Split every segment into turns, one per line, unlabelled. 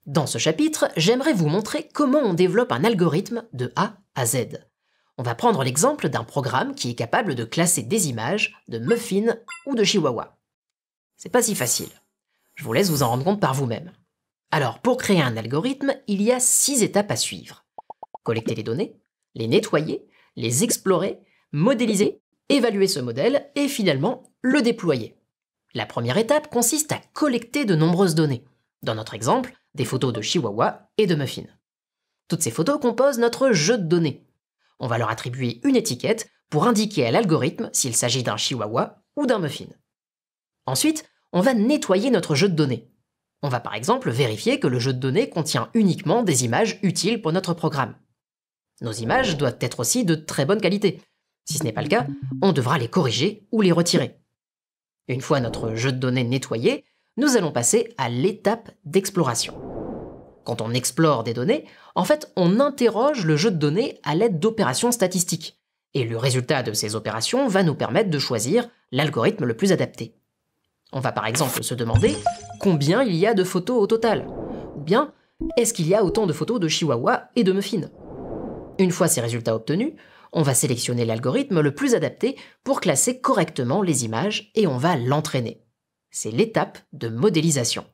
Dans ce chapitre, j'aimerais vous montrer comment on développe un algorithme de A à Z. On va prendre l'exemple d'un programme qui est capable de classer des images de muffins ou de chihuahua. C'est pas si facile. Je vous laisse vous en rendre compte par vous-même. Alors, pour créer un algorithme, il y a 6 étapes à suivre. Collecter les données, les nettoyer, les explorer, modéliser, évaluer ce modèle et finalement le déployer. La première étape consiste à collecter de nombreuses données. Dans notre exemple, des photos de chihuahua et de muffins. Toutes ces photos composent notre jeu de données. On va leur attribuer une étiquette pour indiquer à l'algorithme s'il s'agit d'un chihuahua ou d'un muffin. Ensuite, on va nettoyer notre jeu de données. On va par exemple vérifier que le jeu de données contient uniquement des images utiles pour notre programme. Nos images doivent être aussi de très bonne qualité. Si ce n'est pas le cas, on devra les corriger ou les retirer. Une fois notre jeu de données nettoyé, nous allons passer à l'étape d'exploration. Quand on explore des données, en fait, on interroge le jeu de données à l'aide d'opérations statistiques. Et le résultat de ces opérations va nous permettre de choisir l'algorithme le plus adapté. On va par exemple se demander combien il y a de photos au total. Ou bien, est-ce qu'il y a autant de photos de chihuahua et de muffins? Une fois ces résultats obtenus, on va sélectionner l'algorithme le plus adapté pour classer correctement les images et on va l'entraîner. C'est l'étape de modélisation.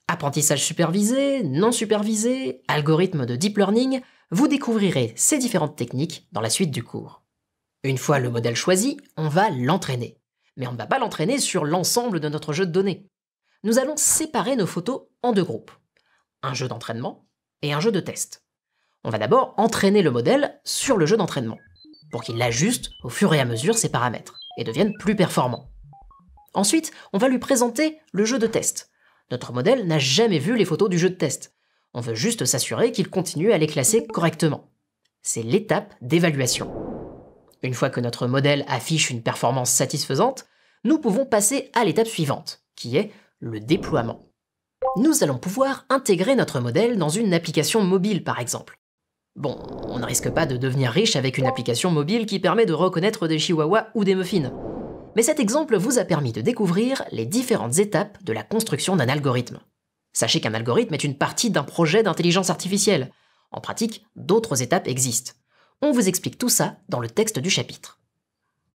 Apprentissage supervisé, non supervisé, algorithme de deep learning, vous découvrirez ces différentes techniques dans la suite du cours. Une fois le modèle choisi, on va l'entraîner. Mais on ne va pas l'entraîner sur l'ensemble de notre jeu de données. Nous allons séparer nos photos en 2 groupes. Un jeu d'entraînement et un jeu de test. On va d'abord entraîner le modèle sur le jeu d'entraînement, pour qu'il ajuste au fur et à mesure ses paramètres et devienne plus performant. Ensuite, on va lui présenter le jeu de test. Notre modèle n'a jamais vu les photos du jeu de test. On veut juste s'assurer qu'il continue à les classer correctement. C'est l'étape d'évaluation. Une fois que notre modèle affiche une performance satisfaisante, nous pouvons passer à l'étape suivante, qui est le déploiement. Nous allons pouvoir intégrer notre modèle dans une application mobile par exemple. Bon, on ne risque pas de devenir riche avec une application mobile qui permet de reconnaître des chihuahuas ou des muffins. Mais cet exemple vous a permis de découvrir les différentes étapes de la construction d'un algorithme. Sachez qu'un algorithme est une partie d'un projet d'intelligence artificielle. En pratique, d'autres étapes existent. On vous explique tout ça dans le texte du chapitre.